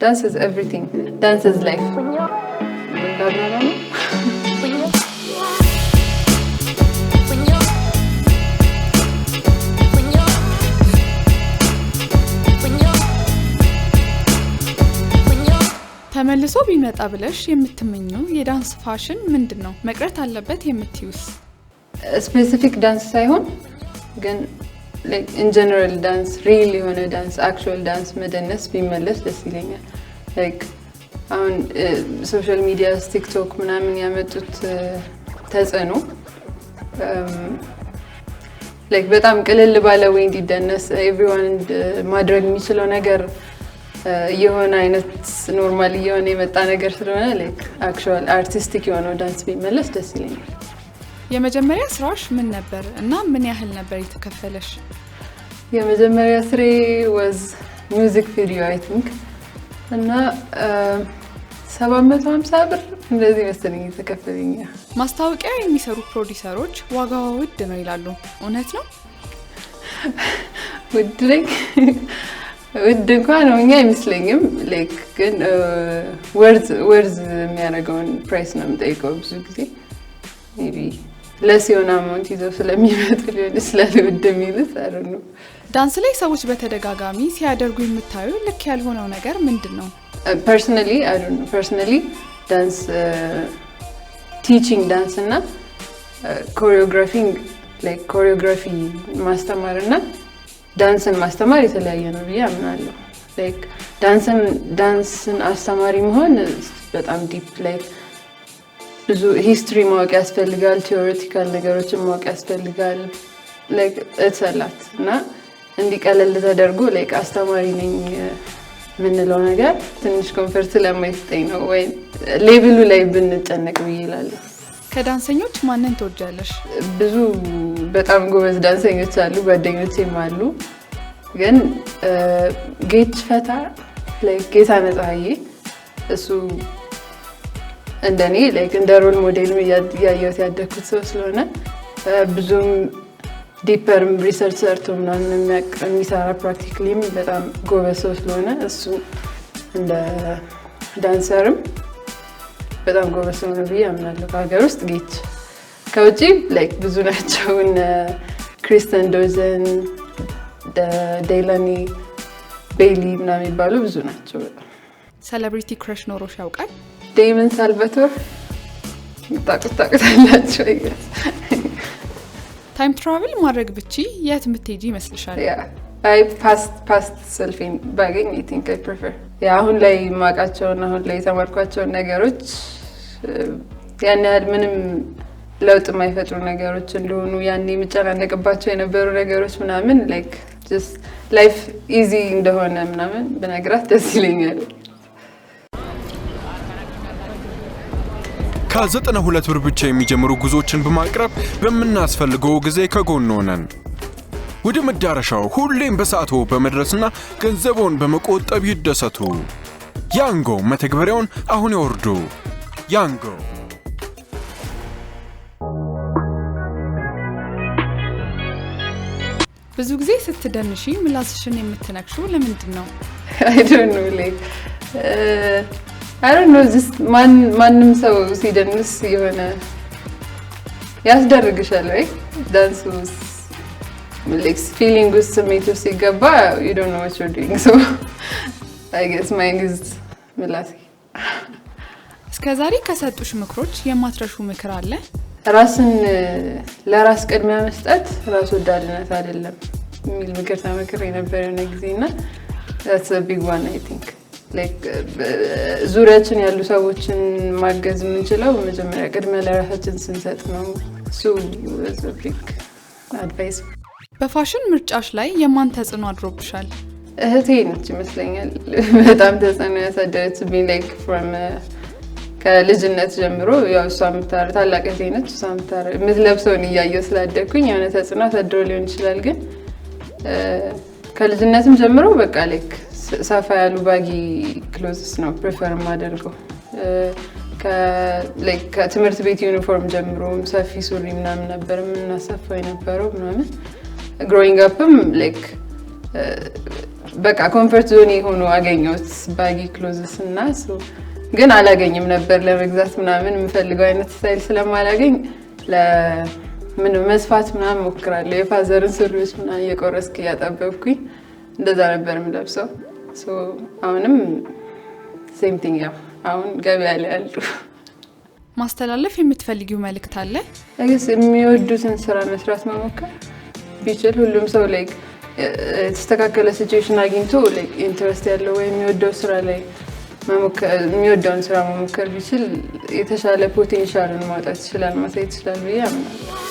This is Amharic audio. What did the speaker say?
Dance is everything. Dance is life. ተመልሶ ቢመጣ ብለሽ የምትመኘው የዳንስ ፋሽን ምንድነው? መቅረት አለበት የምትዩስ? ስፔሲፊክ ዳንስ ሳይሆን ግን like in general dance real የሆነ dance actual dance መደነስ ቢመለስ ደስ ይለኛል። like አሁን ሶሻል ሚዲያ ቲክቶክ ምናምን ያመጡት ተጽዕኖ like በጣም ቅልል ባለ ወይ እንዲደነስ everyone ማድረግ የሚችለው ነገር የሆነ አይነት ኖርማል የሆነ የመጣ ነገር ስለሆነ like actual artistic የሆነ ዳንስ ቢመለስ ደስ ይለኛል። የመጀመሪያ ስራሽ ምን ነበር እና ምን ያህል ነበር የተከፈለሽ? የመጀመሪያ ስሬ was music video I think እና 750 ብር እንደዚህ መሰለኝ የተከፈለኝ። ማስታወቂያ የሚሰሩ ፕሮዲዩሰሮች ዋጋው ውድ ነው ይላሉ፣ እውነት ነው? ውድ እንኳን ነው አይመስለኝም። like ግን words የሚያደርገውን ፕራይስ ነው የምጠይቀው ብዙ ጊዜ maybe ለሲዮና አማውንት ይዘው ስለሚመጡ ሊሆን ይችላል ውድ የሚሉት I don't know። ዳንስ ላይ ሰዎች በተደጋጋሚ ሲያደርጉ የምታዩ ልክ ያልሆነው ነገር ምንድነው? Personally I don't know. Personally dance teaching dance እና choreographing like choreography ማስተማርና ዳንስን ማስተማር የተለያየ ነው ብዬ አምናለሁ። like ዳንስን አስተማሪ መሆን በጣም ዲፕ like ብዙ ሂስትሪ ማወቅ ያስፈልጋል፣ ቲዮሬቲካል ነገሮችን ማወቅ ያስፈልጋል like it's a lot እና እንዲቀለል ተደርጎ like አስተማሪ ነኝ ምንለው ነገር ትንሽ ኮንፈርት ለማይሰጠኝ ነው ወይ ሌቭሉ ላይ ብንጨነቅ ብዬላለሁ። ከዳንሰኞች ማንን ትወጃለሽ? ብዙ በጣም ጎበዝ ዳንሰኞች አሉ፣ ጓደኞቼም አሉ። ግን ጌች ፈታ like ጌታ ነጻዬ እሱ እንደኔ like እንደ ሮል ሞዴል ያያየሁት ያደኩት ሰው ስለሆነ ብዙም ዲፐር ሪሰርች ሰርቶ ምናምን የሚሰራ ፕራክቲካሊም በጣም ጎበዝ ሰው ስለሆነ እሱ እንደ ዳንሰርም በጣም ጎበዝ ሰው ነው ብዬ አምናለሁ። ከሀገር ውስጥ ጌች ከውጪ like ብዙ ናቸው እነ ክሪስተን ዶዘን ዴላኒ ቤሊ ምናምን የሚባሉ ብዙ ናቸው። ሴሌብሪቲ ክራሽ ኖሮሽ ያውቃል? ዴመን ሳልቫቶር ታውቁታላችሁ አይገስ። ታይም ትራቨል ማድረግ ብቻ የት ምትሄጂ ይመስልሻል? I past selfing ባገኝ I think I prefer አሁን ላይ ማቃቸውና አሁን ላይ ተማርኳቸው ነገሮች ያን ያህል ምንም ለውጥ የማይፈጥሩ ነገሮች እንደሆኑ ያኔ መጨናነቅባቸው የነበሩ ነገሮች ምናምን like just life easy እንደሆነ ምናምን በነገራት ደስ ይለኛል። ከ92 ብር ብቻ የሚጀምሩ ጉዞችን በማቅረብ በመናስፈልገው ጊዜ ከጎን ሆነን ወደ መዳረሻው ሁሌም በሰዓቱ በመድረስና ገንዘቦን በመቆጠብ ይደሰቱ። ያንጎ መተግበሪያውን አሁን ያወርዱ። ያንጎ ብዙ ጊዜ ስትደንሺ ምላስሽን የምትነክሽው ለምንድን ነው? I don't know like I don't know just ማንም ሰው ሲደንስ የሆነ ያስደርግሻል ወይ ዳንስ like feeling with ስሜቱ ሲገባ you don't know what you're doing so I guess mine is ምላሴ። እስከዛሬ ከሰጡሽ ምክሮች የማትረሹ ምክር አለ? ራስን ለራስ ቅድሚያ መስጠት ራስ ወዳድነት አይደለም የሚል ምክር ተመክሬ ነበር የሆነ ጊዜና that's a big one I think like ዙሪያችን ያሉ ሰዎችን ማገዝ የምንችለው መጀመሪያ ቅድሚያ ለራሳችን ስንሰጥ ነው። so that's a big advice። በፋሽን ምርጫሽ ላይ የማን ተጽዕኖ አድሮብሻል? እህቴ ነች ይመስለኛል በጣም ተጽዕኖ ያሳደረችብኝ like from ከልጅነት ጀምሮ ያው እሷም ታላቅ እህቴ ነች። እሷም የምትለብሰውን እያየሁ ስላደግኩኝ የሆነ ተጽዕኖ አሳድሮ ሊሆን ይችላል። ግን ከልጅነትም ጀምሮ በቃ like ሰፋ ያሉ ባጊ ክሎዝስ ነው ፕሪፈር ማደርገው። ከትምህርት ቤት ዩኒፎርም ጀምሮ ሰፊ ሱሪ ምናምን ነበር የምናሰፋው የነበረው ምናምን። growing upም like በቃ ኮምፎርት ዞን ሆኖ አገኘሁት ባጊ ክሎዝስ እና ግን አላገኝም ነበር ለመግዛት ምናምን የምፈልገው አይነት ስታይል ስለማላገኝ ለምን መስፋት ምናምን ሞክራለሁ። የፋዘርን ሱሪዎች ምናምን እየቆረስኩ እያጠበብኩኝ እንደዛ ነበር የምለብሰው። አሁንም ሴም ቲንግ ያው አሁን ገበያ ላይ አሉ። ማስተላለፍ የምትፈልጊው መልእክት አለ? የሚወዱትን ስራ መስራት መሞከር ቢችል ሁሉም ሰው ላይክ የተስተካከለ ሲቹዌሽን አግኝቶ ላይክ ኢንትረስት ያለው ወይ የሚወደው ስራ ላይ የሚወደውን ስራ መሞከር ቢችል የተሻለ ፖቴንሻልን ማውጣት ይችላል፣ ማሳየት ይችላል ብዬ አምናለሁ።